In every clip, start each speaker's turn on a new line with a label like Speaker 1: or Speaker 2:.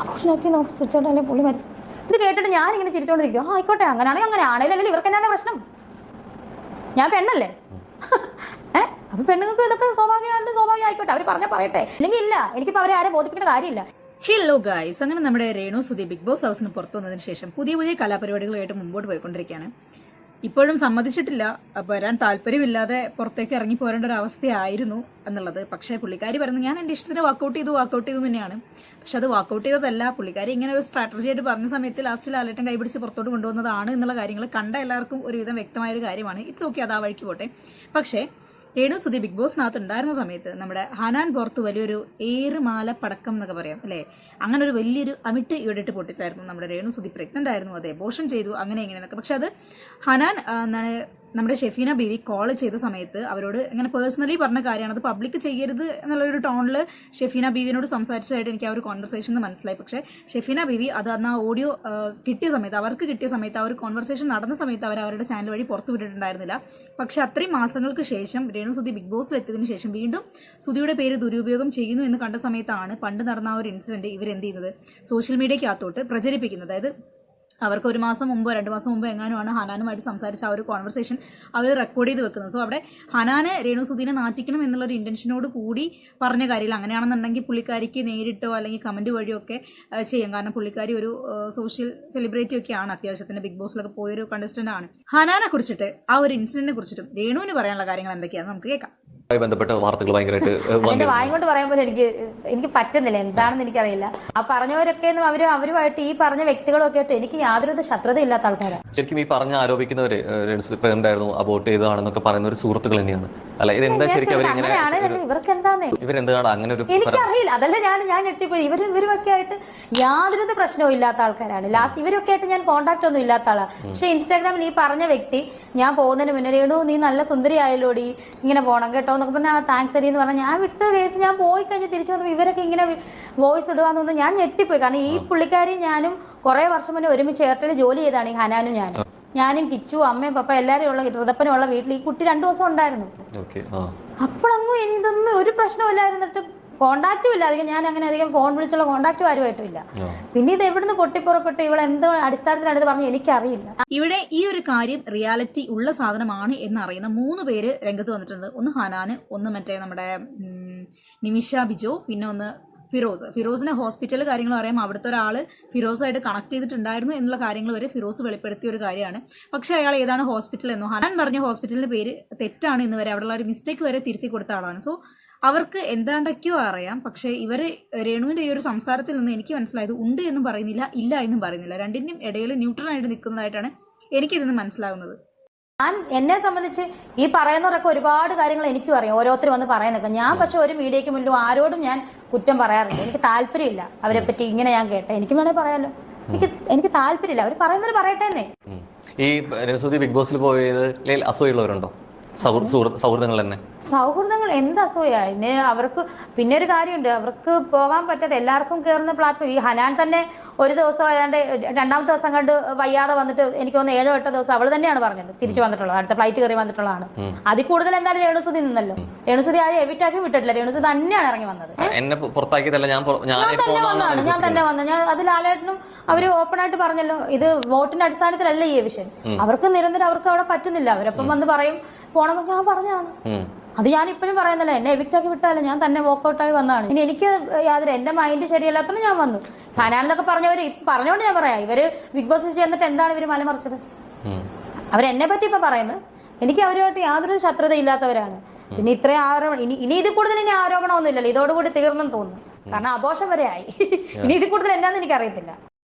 Speaker 1: അബോഷനാക്കി switch പുള്ളി മരിച്ചു. ഇത് കേട്ടിട്ട് ഞാനിങ്ങനെ ചിരിച്ചോണ്ടിരിക്കും. ആയിക്കോട്ടെ, അങ്ങനെയാണെങ്കിൽ അങ്ങനെ ആണെങ്കിലും ഇവർക്ക് എന്നാ പ്രശ്നം? ഞാൻ പെണ്ണല്ലേ? അപ്പൊ പെണ്ണുങ്ങൾക്ക് ഇതൊക്കെ സ്വാഭാവികം ആയിക്കോട്ടെ, അവർ പറഞ്ഞാൽ പറയട്ടെ, ഇല്ലെങ്കിൽ ഇല്ല. എനിക്കിപ്പോൾ അവരെ ആരെ ബോധിപ്പിക്കേണ്ട കാര്യമില്ല.
Speaker 2: ഹലോ ഗായ്സ്, അങ്ങനെ നമ്മുടെ രേണു സുധി ബിഗ് ബോസ് ഹൗസിൽ നിന്ന് പുറത്തു വന്നതിന് ശേഷം പുതിയ കലാപരിപാടികളായിട്ട് മുമ്പോട്ട് പോയിക്കൊണ്ടിരിക്കുകയാണ്. ഇപ്പോഴും സമ്മതിച്ചിട്ടില്ല, വരാൻ താല്പര്യമില്ലാതെ പുറത്തേക്ക് ഇറങ്ങി പോരേണ്ട ഒരു അവസ്ഥയായിരുന്നു എന്നുള്ളത്. പക്ഷേ പുള്ളിക്കാരി പറഞ്ഞു ഞാൻ എൻ്റെ ഇഷ്ടത്തിന് വാക്കൗട്ട് ചെയ്തു തന്നെയാണ്. പക്ഷെ അത് വാക്കൗട്ട് ചെയ്തതല്ല, പുള്ളിക്കാരി ഇങ്ങനെ ഒരു സ്ട്രാറ്റജി ആയിട്ട് പറഞ്ഞ സമയത്ത് ലാസ്റ്റിൽ ലാലേട്ടൻ കൈപിടിച്ച് പുറത്തോട്ട് കൊണ്ടുവന്നതാണ് എന്നുള്ള കാര്യങ്ങൾ കണ്ട എല്ലാവർക്കും ഒരുവിധം വ്യക്തമായൊരു കാര്യമാണ്. ഇറ്റ്സ് ഓക്കെ, അത് ആ വഴിക്ക് പോട്ടെ. പക്ഷേ രേണു സുധി ബിഗ് ബോസിനകത്ത് ഉണ്ടായിരുന്ന സമയത്ത് നമ്മുടെ ഹനാൻ പുറത്ത് വലിയൊരു ഏറുമാല പടക്കം എന്നൊക്കെ പറയാം അല്ലേ, അങ്ങനെ ഒരു വലിയൊരു അമിട്ട് ഇവിടെയിട്ട് പൊട്ടിച്ചായിരുന്നു. നമ്മുടെ രേണു സുധി പ്രഗ്നന്റ് ആയിരുന്നു, അത് എബോർഷൻ ചെയ്തു, അങ്ങനെ ഇങ്ങനെയൊക്കെ. പക്ഷെ അത് ഹനാൻ എന്താണ് നമ്മുടെ ഷെഫീന ബീവി കോൾ ചെയ്ത സമയത്ത് അവരോട് ഇങ്ങനെ പേഴ്സണലി പറഞ്ഞ കാര്യമാണ്, അത് പബ്ലിക് ചെയ്യരുത് എന്നുള്ളൊരു ടോണിൽ ഷെഫീന ബീവിനോട് സംസാരിച്ചതായിട്ട് എനിക്ക് ആ ഒരു കോൺവെർസേഷൻ മനസ്സിലായി. പക്ഷേ ഷെഫീന ബീവി അത് അന്ന് ആ ഓഡിയോ അവർക്ക് കിട്ടിയ സമയത്ത് ആ ഒരു കോൺവെർസേഷൻ നടന്ന സമയത്ത് അവർ അവരുടെ ചാനൽ വഴി പുറത്തു വിട്ടിട്ടുണ്ടായിരുന്നില്ല. പക്ഷെ അത്രയും മാസങ്ങൾക്ക് ശേഷം രേണു സുധി ബിഗ് ബോസിൽ എത്തിയതിനു ശേഷം വീണ്ടും സുധിയുടെ പേര് ദുരുപയോഗം ചെയ്യുന്നു എന്ന് കണ്ട സമയത്താണ് പണ്ട് നടന്ന ആ ഒരു ഇൻസിഡന്റ് ഇവരെന്ത് ചെയ്യുന്നത് സോഷ്യൽ മീഡിയക്കകത്തോട്ട് പ്രചരിപ്പിക്കുന്നത്. അതായത് അവർക്ക് 1 മാസം മുമ്പോ 2 മാസം മുമ്പോ എങ്ങാനുമാണ് ഹനാനുമായിട്ട് സംസാരിച്ച ആ ഒരു കോൺവെർസേഷൻ അവർ റെക്കോർഡ് ചെയ്ത് വെക്കുന്നത്. സോ അവിടെ ഹനാന് രേണു സുധീനെ നാറ്റിക്കണം എന്നുള്ളൊരു ഇന്റൻഷനോട് കൂടി പറഞ്ഞ കാര്യമില്ല. അങ്ങനെയാണെന്നുണ്ടെങ്കിൽ പുള്ളിക്കാരിക്ക് നേരിട്ടോ അല്ലെങ്കിൽ കമന്റ് വഴിയോ ഒക്കെ ചെയ്യാം. കാരണം പുള്ളിക്കാരി ഒരു സോഷ്യൽ സെലിബ്രിറ്റി ഒക്കെയാണ്, അത്യാവശ്യത്തിന് ബിഗ് ബോസിലൊക്കെ പോയൊരു കണ്ടസ്റ്റന്റ് ആണ്. ഹനാനെ കുറിച്ചിട്ട് ആ ഒരു ഇൻസിഡന്റിനെ കുറിച്ചിട്ടും രേണുവിന് പറയാനുള്ള കാര്യങ്ങൾ എന്തൊക്കെയാണെന്ന് നമുക്ക് കേൾക്കാം.
Speaker 3: ബന്ധപ്പെട്ട വാർത്തകൾ ഭയങ്കരമായിട്ട്
Speaker 1: എന്റെ വായിങ്ങോട്ട് പറയുമ്പോൾ എനിക്ക് പറ്റുന്നില്ല, എന്താണെന്ന് എനിക്കറിയില്ല. ആ പറഞ്ഞവരൊക്കെ അവരുമായിട്ട് ഈ പറഞ്ഞ വ്യക്തികളൊക്കെ ആയിട്ട് എനിക്ക് യാതൊരു ശത്രുതയില്ലാത്ത ആൾക്കാരാണ്.
Speaker 3: ശരിക്കും ഈ പറഞ്ഞ ആരോപിക്കുന്നവര് പ്രഗ്നന്റ് ആയിരുന്നു, അബോർട്ട് ചെയ്തതാണെന്നൊക്കെ പറയുന്ന ഒരു സുഹൃത്തുക്കൾ തന്നെയാണ് അല്ല, ഇതെന്താ ശരിക്കും
Speaker 1: ഇവർക്ക് എന്താന്നേ
Speaker 3: ഇവരെന്താണ് അങ്ങനെ ഒരു
Speaker 1: എനിക്കറിയില്ല. അതല്ല ഞാൻ ഞെട്ടിപ്പോയി. ഇവരൊക്കെ ആയിട്ട് യാതൊരു പ്രശ്നവും ഇല്ലാത്ത ആൾക്കാരാണ്. ലാസ്റ്റ് ഇവരൊക്കെ ആയിട്ട് ഞാൻ കോൺടാക്ട് ഒന്നും ഇല്ലാത്ത ആളാണ്. പക്ഷെ ഇൻസ്റ്റാഗ്രാമിൽ ഈ പറഞ്ഞ വ്യക്തി ഞാൻ പോകുന്നതിന് മുന്നേ രേണു നീ നല്ല സുന്ദരി ആയാലോടി, ഇങ്ങനെ പോണം കേട്ടോ എന്നൊക്കെ പറഞ്ഞാൽ താങ്ക്സ് അടി എന്ന് പറഞ്ഞാൽ ഞാൻ വിട്ട കേസ് ഞാൻ പോയി കഴിഞ്ഞ് തിരിച്ചു വന്നപ്പോൾ ഇവരൊക്കെ ഇങ്ങനെ വോയിസ് ഇടുകയെന്ന് പറഞ്ഞാൽ ഞാൻ ഞെട്ടിപ്പോയി. കാരണം ഈ പുള്ളിക്കാരി ഞാനും കുറെ വർഷം മുന്നേ ഒരുമിച്ച് എയർടെൽ ജോലി ചെയ്താണ്. ഈ ഹനാനും ഞാനും കിച്ചു അമ്മയും പപ്പ എല്ലാവരും ഉള്ള ഋതപ്പനും ഉള്ള വീട്ടിൽ ഈ കുട്ടി 2 ദിവസം ഉണ്ടായിരുന്നു. അപ്പോഴങ്ങും ഇനി ഇതൊന്നും ഒരു പ്രശ്നമില്ലായിരുന്നിട്ട് കോണ്ടാക്റ്റും ഇല്ല അധികം. ഞാൻ അങ്ങനെ അധികം ഫോൺ വിളിച്ചുള്ള കോണ്ടാക്റ്റും ആരുമായിട്ടും ഇല്ല. പിന്നെ ഇത് എവിടുന്ന് പൊട്ടിപ്പുറപ്പെട്ട് ഇവിടെ എന്തോ അടിസ്ഥാനത്തിലാണ് ഇത് പറഞ്ഞു എനിക്കറിയില്ല.
Speaker 2: ഇവിടെ ഈ ഒരു കാര്യം റിയാലിറ്റി ഉള്ള സാധനമാണ് എന്നറിയുന്ന 3 പേര് രംഗത്ത് വന്നിട്ടുണ്ട്. ഒന്ന് ഹനാന്, ഒന്ന് മറ്റേ നമ്മുടെ നിമിഷ ബിജോ, പിന്നെ ഒന്ന് ഫിറോസിനെ ഹോസ്പിറ്റൽ കാര്യങ്ങൾ അറിയാം. അവിടുത്തെ ഒരാള് ഫിറോസുമായിട്ട് കണക്ട് ചെയ്തിട്ടുണ്ടായിരുന്നു എന്നുള്ള കാര്യങ്ങൾ വരെ ഫിറോസ് വെളിപ്പെടുത്തിയ ഒരു കാര്യമാണ്. പക്ഷെ അയാൾ ഏതാണ് ഹോസ്പിറ്റൽ എന്നോ ഹനാൻ പറഞ്ഞ ഹോസ്പിറ്റലിന്റെ പേര് തെറ്റാണ് എന്ന് വരെ അവിടെയുള്ള ഒരു മിസ്റ്റേക്ക് വരെ തിരുത്തി കൊടുത്ത ആളാണ്. സോ അവർക്ക് എന്താണ്ടൊക്കെയോ അറിയാം. പക്ഷെ ഇവര് രേണുവിന്റെ ഈ ഒരു സംസാരത്തിൽ നിന്ന് എനിക്ക് മനസ്സിലായത് ഉണ്ട് എന്നും പറയുന്നില്ല, ഇല്ല എന്നും പറയുന്നില്ല, രണ്ടിന്റെയും ഇടയിൽ ന്യൂട്രലായിട്ട് നിൽക്കുന്നതായിട്ടാണ് എനിക്കിതിന്ന് മനസ്സിലാകുന്നത്.
Speaker 1: എന്നെ സംബന്ധിച്ച് ഈ പറയുന്നവരൊക്കെ ഒരുപാട് കാര്യങ്ങൾ എനിക്കും അറിയാം, ഓരോരുത്തർ വന്ന് പറയുന്നൊക്കെ. ഞാൻ പക്ഷെ ഒരു മീഡിയയ്ക്ക് മുന്നിലും ആരോടും ഞാൻ കുറ്റം പറയാറില്ല. എനിക്ക് താല്പര്യമില്ല അവരെ പറ്റി. ഇങ്ങനെ ഞാൻ കേട്ടെ, എനിക്ക് വേണേൽ പറയാലോ. എനിക്ക് താല്പര്യമില്ല, അവർ പറയുന്നത് പറയട്ടെ.
Speaker 3: ഈ ബിഗ് ബോസിൽ പോയത് അസൂയുള്ളവരുണ്ടോ? സൗഹൃദങ്ങൾ തന്നെ
Speaker 1: സൗഹൃദങ്ങൾ എന്ത് അസൂയ. പിന്നെ അവർക്ക് പിന്നെ ഒരു കാര്യമുണ്ട്, അവർക്ക് പോകാൻ പറ്റാത്ത എല്ലാവർക്കും കയറുന്ന പ്ലാറ്റ്ഫോം. ഈ ഹനാൻ തന്നെ ഒരു ദിവസം ഏതാണ്ട് 2ാമത്തെ ദിവസം കണ്ട് വയ്യാതെ വന്നിട്ട് എനിക്ക് തോന്നുന്നു 7 8 ദിവസം അവൾ തന്നെയാണ് പറഞ്ഞത് തിരിച്ചു വന്നിട്ടുള്ളത്, അടുത്ത ഫ്ലൈറ്റ് കയറി വന്നിട്ടുള്ളതാണ്. അതിൽ കൂടുതൽ എന്തായാലും രേണുസുതി നിന്നല്ലോ. രേണുസുതി ആരും എവിറ്റാക്കി വിട്ടിട്ടില്ല, രേണുസുതി തന്നെയാണ് ഇറങ്ങി വന്നത്. ഞാൻ തന്നെ വന്നു. ഞാൻ അത് ലാലേട്ടനും അവര് ഓപ്പൺ ആയിട്ട് പറഞ്ഞല്ലോ, ഇത് വോട്ടിന്റെ അടിസ്ഥാനത്തിലല്ല ഈ വിഷൻ. അവർക്ക് നിരന്തരം അവർക്ക് അവിടെ പറ്റുന്നില്ല, അവരപ്പം വന്ന് പറയും പോണമെന്ന്. ഞാൻ പറഞ്ഞതാണ്, അത് ഞാൻ ഇപ്പോഴും പറയുന്നില്ല. എന്നെ എവിക്റ്റാക്കി വിട്ടാലും ഞാൻ തന്നെ വോക്കൗട്ടായി വന്നതാണ്. ഇനി എനിക്ക് യാതൊരു എന്റെ മൈൻഡ് ശരിയല്ലാത്തതുകൊണ്ട് ഞാൻ വന്നു. ഹനാനെന്നൊക്കെ പറഞ്ഞവര് പറഞ്ഞുകൊണ്ട് ഞാൻ പറയാം, ഇവര് ബിഗ് ബോസ് ചെന്നിട്ട് എന്താണ് ഇവര് മലമറിച്ചത്? അവരെന്നെ പറ്റി ഇപ്പൊ പറയുന്നത്. എനിക്ക് അവരുമായിട്ട് യാതൊരു ശത്രുത ഇല്ലാത്തവരാണ്. പിന്നെ ഇത്രയും ആരോപണം ഇനി ഇതിൽ കൂടുതൽ ഇനി ആരോപണമൊന്നും ഇല്ലല്ലോ, ഇതോടുകൂടി തീർന്നെന്ന് തോന്നുന്നു. കാരണം ആഘോഷം വരെ ആയി. ഇനി ഇതിൽ കൂടുതൽ എന്താണെന്ന് എനിക്കറിയത്തില്ല.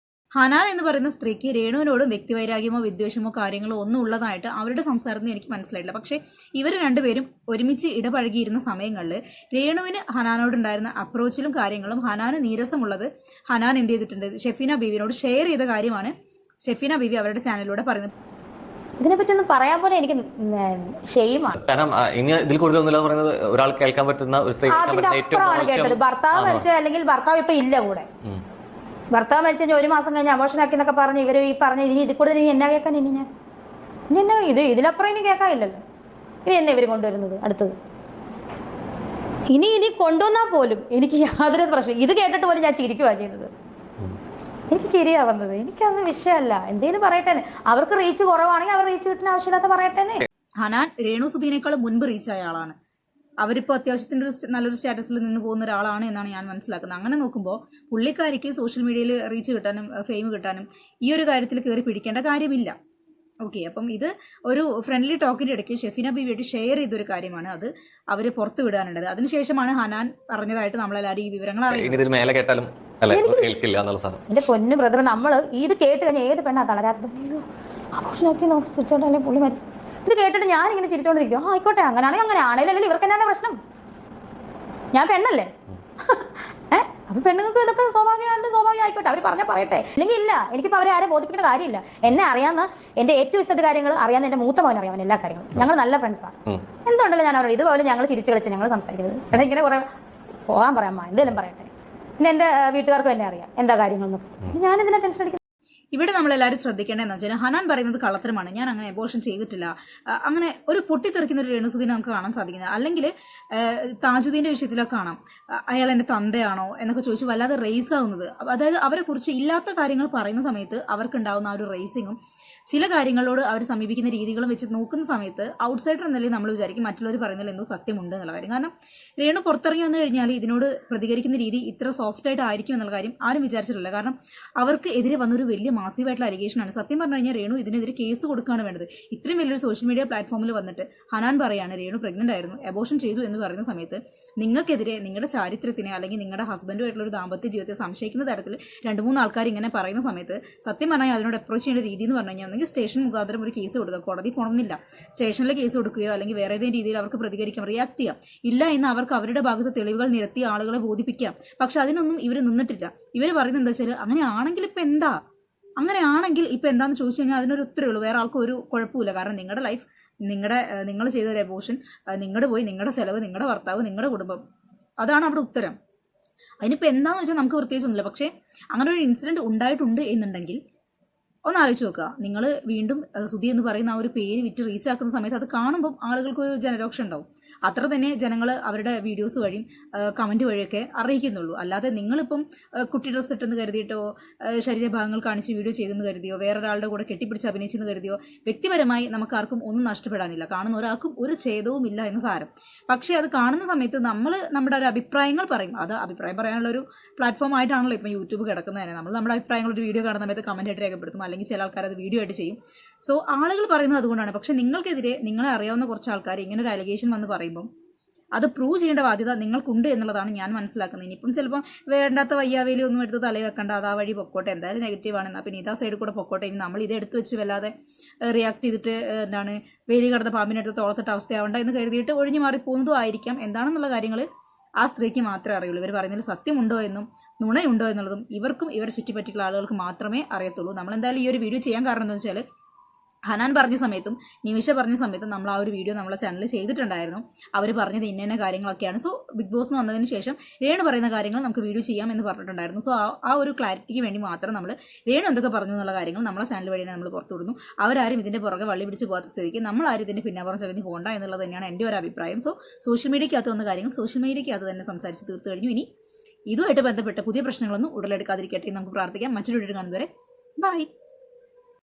Speaker 2: ഹനാൻ എന്ന് പറയുന്ന സ്ത്രീക്ക് രേണുവിനോടും വ്യക്തിവൈരാഗ്യമോ വിദ്വേഷമോ കാര്യങ്ങളോ ഒന്നും ഉള്ളതായിട്ട് അവരുടെ സംസാരത്തിൽ എനിക്ക് മനസ്സിലായില്ല. പക്ഷേ ഇവർ രണ്ടുപേരും ഒരുമിച്ച് ഇടപഴകിയിരുന്ന സമയങ്ങളിൽ രേണുവിന് ഹനാനോടുണ്ടായിരുന്ന അപ്രോച്ചിലും കാര്യങ്ങളും ഹനാന് നീരസമുള്ളത് ഹനാൻ എന്ത് ചെയ്തിട്ടുണ്ട്, ഷെഫീന ബീവിനോട് ഷെയർ ചെയ്ത കാര്യമാണ് ഷെഫീന ബീവി അവരുടെ ചാനലിലൂടെ പറയുന്നത്.
Speaker 1: ഇതിനെപ്പറ്റി ഒന്നും പറയാൻ പോലെ എനിക്ക് ഷെയിമാണ്.
Speaker 3: കാരണം ഇനി ഇതിൽ കൂടുതലൊന്നുമില്ല പറയുന്നത്, ഒരാൾ കേൾക്കാൻ പറ്റുന്ന ഒരു സ്ത്രീ
Speaker 1: കേട്ടത് ഭർത്താവ് മരിച്ചത്, അല്ലെങ്കിൽ ഭർത്താവ് ഇപ്പൊ ഇല്ല കൂടെ, ഭർത്താവ് മരിച്ച 1 മാസം കഴിഞ്ഞ് അബോർഷനാക്കി എന്നൊക്കെ പറഞ്ഞ് ഇവര് ഈ പറഞ്ഞ ഇനി ഇതിൽ കൂടുതൽ ഇനി എന്നാ കേൾക്കാൻ? ഇനി എന്നാ ഇതിലപ്പുറം ഇനി കേൾക്കാനില്ലല്ലോ. ഇനി എന്നെ ഇവര് കൊണ്ടുവരുന്നത് അടുത്തത്? ഇനി കൊണ്ടുവന്നാൽ പോലും എനിക്ക് യാതൊരു പ്രശ്നം. ഇത് കേട്ടിട്ട് പോലും ഞാൻ ചിരിക്കുവാ ചെയ്യുന്നത്. എനിക്ക് ചിരിയാ വന്നത്. എനിക്കതൊന്നും വിഷയമല്ല. എന്തേലും പറയട്ടെ, അവർക്ക് റീച്ച് കുറവാണെങ്കിൽ അവർ റീച്ച് കിട്ടുന്ന ആവശ്യമില്ലാത്ത പറയട്ടെ.
Speaker 2: ഹനാൻ രേണു സുധീനേക്കാളും മുൻപ് റീച്ചായ ആളാണ്. അവരിപ്പോൾ അത്യാവശ്യത്തിന്റെ നല്ലൊരു സ്റ്റാറ്റസിൽ നിന്ന് പോകുന്ന ഒരാളാണ് എന്നാണ് ഞാൻ മനസ്സിലാക്കുന്നത്. അങ്ങനെ നോക്കുമ്പോൾ പുള്ളിക്കാരിക്ക് സോഷ്യൽ മീഡിയയിൽ റീച്ച് കിട്ടാനും ഫെയിം കിട്ടാനും ഈ ഒരു കാര്യത്തിൽ കയറി പിടിക്കേണ്ട കാര്യമില്ല. ഓക്കെ, അപ്പം ഇത് ഒരു ഫ്രണ്ട്ലി ടോക്കിന്റെ ഇടയ്ക്ക് ഷെഫീന ബീവിയായിട്ട് ഷെയർ ചെയ്തൊരു കാര്യമാണ്. അത് അവര് പുറത്തു വിടാനുള്ളത്. അതിനുശേഷമാണ് ഹനാൻ പറഞ്ഞതായിട്ട് നമ്മളെല്ലാവരും ഈ വിവരങ്ങൾ അറിയുന്നത്.
Speaker 3: മേലെ കേട്ടാലും
Speaker 1: എന്റെ പൊന്നു ബ്രദർ, നമ്മൾ ഇത് കേട്ട് കഴിഞ്ഞാൽ ഏത് പെണ്ണാ തളരാത്ത ആഘോഷമാക്കി സ്വിച്ച് പുള്ളി മരിച്ചു. ഇത് കേട്ടിട്ട് ഞാൻ ഇങ്ങനെ ചിരിച്ചോണ്ടിരിക്കും. ആയിക്കോട്ടെ, അങ്ങനെയാണെങ്കിൽ അങ്ങനെ ആണെങ്കിലും ഇവർക്ക് എന്നാ പ്രശ്നം? ഞാൻ പെണ്ണല്ലേ? അപ്പൊ പെണ്ണുങ്ങൾക്ക് ഇതൊക്കെ സ്വാഭാവികം ആയിക്കോട്ടെ, അവർ പറഞ്ഞാൽ പറയട്ടെ. അല്ലെങ്കിൽ ഇല്ല, എനിക്കിപ്പോൾ അവരെ ആരും ബോധിപ്പിക്കേണ്ട കാര്യമില്ല. എന്നെ അറിയാവുന്ന എന്റെ ഏറ്റവും ഇഷ്ടത്തെ കാര്യങ്ങൾ അറിയാവുന്ന എന്റെ മൂത്ത മോൻ അറിയാവുന്ന എല്ലാ കാര്യങ്ങളും. ഞങ്ങൾ നല്ല ഫ്രണ്ട്സാണ്. എന്തുകൊണ്ടല്ലോ ഞാൻ അവരോട് ഇതുപോലെ ഞങ്ങൾ ചിരിച്ചു കളിച്ച് ഞങ്ങൾ സംസാരിക്കുന്നത്. എടാ ഇങ്ങനെ കുറെ പോകാൻ പറയാം, എന്തെങ്കിലും പറയട്ടെ. പിന്നെ എന്റെ വീട്ടുകാർക്കും എന്നെ അറിയാം എന്താ കാര്യങ്ങളെന്നൊക്കെ. ഞാനിതിനെ ടെൻഷൻ അടിക്കുന്നത്.
Speaker 2: ഇവിടെ നമ്മളെല്ലാവരും ശ്രദ്ധിക്കേണ്ടതെന്ന് വെച്ചാൽ ഹനാൻ പറയുന്നത് കള്ളത്തരമാണ്. ഞാൻ അങ്ങനെ അബോർഷൻ ചെയ്തിട്ടില്ല. അങ്ങനെ ഒരു പൊട്ടിത്തെറിക്കുന്ന ഒരു രേണുസുധീനെ നമുക്ക് കാണാൻ സാധിക്കുന്നത്. അല്ലെങ്കിൽ താജുദ്ദീന്റെ വിഷയത്തിലൊക്കെ കാണാം, അയാൾ എന്റെ തന്തയാണോ എന്നൊക്കെ ചോദിച്ച് വല്ലാതെ റേസ് ആവുന്നത്. അതായത് അവരെ കുറിച്ച് ഇല്ലാത്ത കാര്യങ്ങൾ പറയുന്ന സമയത്ത് അവർക്കുണ്ടാവുന്ന ആ ഒരു റേസിങ്ങും ചില കാര്യങ്ങളോട് അവർ സമീപിക്കുന്ന രീതികളും വെച്ച് നോക്കുന്ന സമയത്ത് ഔട്ട്സൈഡർ എന്ന നിലയിൽ നമ്മൾ വിചാരിക്കും മറ്റുള്ളവർ പറയുന്നതിൽ എന്തോ സത്യമുണ്ട് എന്നുള്ള കാര്യം. കാരണം രേണു പുറത്തിറങ്ങി വന്നു കഴിഞ്ഞാൽ ഇതിനോട് പ്രതികരിക്കുന്ന രീതി ഇത്ര സോഫ്റ്റ് ആയിട്ട് ആയിരിക്കും എന്നുള്ള കാര്യം ആരും വിചാരിച്ചിട്ടില്ല. കാരണം അവർക്ക് എതിരെ വന്നൊരു വലിയ മാസീവായിട്ടുള്ള അലിഗേഷനാണ്. സത്യം പറഞ്ഞു കഴിഞ്ഞാൽ രേണു ഇതിനെതിരെ കേസ് കൊടുക്കുകയാണ് വേണ്ടത്. ഇത്രയും വലിയൊരു സോഷ്യൽ മീഡിയ പ്ലാറ്റ്ഫോമിൽ വന്നിട്ട് ഹനാൻ പറയാണ് രേണു പ്രഗ്നന്റ് ആയിരുന്നു, അബോർഷൻ ചെയ്തു എന്ന് പറയുന്ന സമയത്ത് നിങ്ങൾക്കെതിരെ നിങ്ങളുടെ ചാരിത്രത്തിനെ അല്ലെങ്കിൽ നിങ്ങളുടെ ഹസ്ബൻഡുമായിട്ടുള്ള ഒരു ദാമ്പത്യ ജീവിതത്തെ സംശയിക്കുന്ന തരത്തിൽ 2-3 ആൾക്കാർ ഇങ്ങനെ പറയുന്ന സമയത്ത് സത്യം പറഞ്ഞാൽ അതിനോട് അപ്രോച്ച് ചെയ്യേണ്ട രീതി എന്ന് പറഞ്ഞു കഴിഞ്ഞാൽ സ്റ്റേഷൻ മുഖാന്തരം ഒരു കേസ് കൊടുക്കുക. കോടതി പോകണമെന്നില്ല, സ്റ്റേഷനിൽ കേസ് കൊടുക്കുകയോ അല്ലെങ്കിൽ വേറെ ഏതെങ്കിലും രീതിയിൽ അവർക്ക് പ്രതികരിക്കാം, റിയാക്ട് ചെയ്യാം. ഇല്ല എന്ന് അവർക്ക് അവരുടെ ഭാഗത്ത് തെളിവുകൾ നിരത്തി ആളുകളെ ബോധിപ്പിക്കാം. പക്ഷെ അതിനൊന്നും ഇവർ നിന്നിട്ടില്ല. ഇവർ പറയുന്നത് എന്താ വെച്ചാൽ അങ്ങനെയാണെങ്കിൽ ഇപ്പൊ എന്താ, അങ്ങനെയാണെങ്കിൽ ഇപ്പൊ എന്താന്ന് ചോദിച്ചു കഴിഞ്ഞാൽ അതിനൊരു ഉത്തരവേ ഉള്ളൂ. വേറെ ആൾക്കും ഒരു കുഴപ്പമില്ല. കാരണം നിങ്ങളുടെ ലൈഫ്, നിങ്ങൾ ചെയ്ത ഒരു അബോർഷൻ, നിങ്ങളുടെ പോയി നിങ്ങളുടെ ചെലവ്, നിങ്ങളുടെ ഭർത്താവ്, നിങ്ങളുടെ കുടുംബം, അതാണ് അവിടെ ഉത്തരം. അതിനിപ്പോൾ എന്താണെന്ന് വെച്ചാൽ നമുക്ക് പ്രത്യേകിച്ചൊന്നുമില്ല. പക്ഷേ അങ്ങനെ ഒരു ഇൻസിഡന്റ് ഉണ്ടായിട്ടുണ്ട് എന്നുണ്ടെങ്കിൽ ഒന്ന് ആലോചിച്ച് നോക്കുക. നിങ്ങൾ വീണ്ടും സുധി എന്ന് പറയുന്ന ആ ഒരു പേര് വിറ്റ് റീച്ച് ആക്കുന്ന സമയത്ത് അത് കാണുമ്പോൾ ആളുകൾക്ക് ഒരു ജനരോക്ഷം ഉണ്ടാവും. അത്ര തന്നെ ജനങ്ങൾ അവരുടെ വീഡിയോസ് വഴിയും കമന്റ് വഴിയൊക്കെ അറിയിക്കുന്നുള്ളൂ. അല്ലാതെ നിങ്ങളിപ്പം കുട്ടി ഡ്രസ് ഇട്ടെന്ന് കരുതിയിട്ടോ ശരീരഭാഗങ്ങൾ കാണിച്ച് വീഡിയോ ചെയ്തെന്ന് കരുതിയോ വേറൊരാളുടെ കൂടെ കെട്ടിപ്പിടിച്ച് അഭിനയിച്ചെന്ന് കരുതിയോ വ്യക്തിപരമായി നമുക്കാർക്കും ഒന്നും നഷ്ടപ്പെടാനില്ല. കാണുന്ന ഒരാൾക്കും ഒരു ഛേദവും ഇല്ല എന്ന് സാരം. പക്ഷേ അത് കാണുന്ന സമയത്ത് നമ്മൾ നമ്മുടെ ഒരു അഭിപ്രായങ്ങൾ പറയും. അത് അഭിപ്രായം പറയാനുള്ള ഒരു പ്ലാറ്റ്ഫോം ആയിട്ടാണല്ലോ ഇപ്പം യൂട്യൂബ് കിടക്കുന്നത് തന്നെ. നമ്മൾ നമ്മുടെ അഭിപ്രായങ്ങൾ ഒരു വീഡിയോ കാണുന്ന സമയത്ത് കമന്റ് ആയിട്ട് രേഖപ്പെടുത്തും, അല്ലെങ്കിൽ ചില ആൾക്കാർ അത് വീഡിയോ ആയിട്ട് ചെയ്യും. സോ ആളുകൾ പറയുന്നത് അതുകൊണ്ടാണ്. പക്ഷെ നിങ്ങൾക്കെതിരെ നിങ്ങളെ അറിയാവുന്ന കുറച്ച് ആൾക്കാർ ഇങ്ങനെ ഒരു അലിഗേഷൻ വന്ന് പറയുമ്പം അത് പ്രൂവ് ചെയ്യേണ്ട ബാധ്യത നിങ്ങൾക്കുണ്ട് എന്നുള്ളതാണ് ഞാൻ മനസ്സിലാക്കുന്നത്. ഇനിയിപ്പം ചിലപ്പം വേണ്ടാത്ത വയ്യാവേലി ഒന്നും എടുത്ത് തലയിൽ വെക്കേണ്ട, അത് ആ വഴി പൊക്കോട്ടെ, എന്തായാലും നെഗറ്റീവ് ആണ്, എന്നാൽ പിന്നെ ഇതാ സൈഡിൽ കൂടെ പൊക്കോട്ടെ. ഇനി നമ്മൾ ഇത് എടുത്ത് വെച്ച് വല്ലാതെ റിയാക്ട് ചെയ്തിട്ട് എന്താണ് വേലി കടന്ന പാമ്പിനെടുത്ത് തോളത്തിട്ട അവസ്ഥയാവണ്ട എന്ന് കരുതിയിട്ട് ഒഴിഞ്ഞു മാറി പോകുന്നതും ആയിരിക്കാം. എന്താണെന്നുള്ള കാര്യങ്ങൾ ആ സ്ത്രീക്ക് മാത്രമേ അറിയുള്ളൂ. ഇവർ പറയുന്നതിൽ സത്യമുണ്ടോ എന്നും നുണയുണ്ടോ എന്നുള്ളതും ഇവർക്കും ഇവരെ ചുറ്റിപ്പറ്റിയുള്ള ആളുകൾക്ക് മാത്രമേ അറിയത്തുള്ളൂ. നമ്മളെന്തായാലും ഈ ഒരു വീഡിയോ ചെയ്യാൻ കാരണം എന്താ വെച്ചാൽ ഹനാൻ പറഞ്ഞ സമയത്തും നിമിഷ പറഞ്ഞ സമയത്തും നമ്മൾ ആ ഒരു വീഡിയോ നമ്മളെ ചാനലിൽ ചെയ്തിട്ടുണ്ടായിരുന്നു. അവർ പറഞ്ഞത് ഇന്ന കാര്യങ്ങളൊക്കെയാണ്. സോ ബിഗ് ബോസ് വന്നതിന് ശേഷം രേണു പറയുന്ന കാര്യങ്ങൾ നമുക്ക് വീഡിയോ ചെയ്യാം എന്ന് പറഞ്ഞിട്ടുണ്ടായിരുന്നു. സോ ആ ഒരു ക്ലാരിറ്റിക്ക് വേണ്ടി മാത്രം നമ്മൾ രേണു എന്തൊക്കെ പറഞ്ഞു എന്നുള്ള കാര്യങ്ങൾ നമ്മളെ ചാനൽ വഴി നമ്മൾ പുറത്തു വിടുന്നു. അവരാരും ഇതിന്റെ പുറകെ വള്ളി പിടിച്ച് പോകാത്ത സ്ഥിതിക്ക് നമ്മളാരും ഇതിന്റെ പിന്നാമ്പുറം ചകഞ്ഞ് പോകണ്ട എന്നുള്ളത് തന്നെയാണ് എൻ്റെ ഒരു അഭിപ്രായം. സോ സോഷ്യൽ മീഡിയക്കകത്ത് വന്ന കാര്യങ്ങൾ സോഷ്യൽ മീഡിയക്കകത്ത് തന്നെ സംസാരിച്ച് തീർത്തു കഴിഞ്ഞു. ഇനി ഇതുമായിട്ട് ബന്ധപ്പെട്ട പുതിയ പ്രശ്നങ്ങളൊന്നും ഉടലെടുക്കാതിരിക്കട്ടെ എന്ന് നമുക്ക് പ്രാർത്ഥിക്കാം. മറ്റൊരു വീഡിയോ കാണുന്നവരെ ബൈ.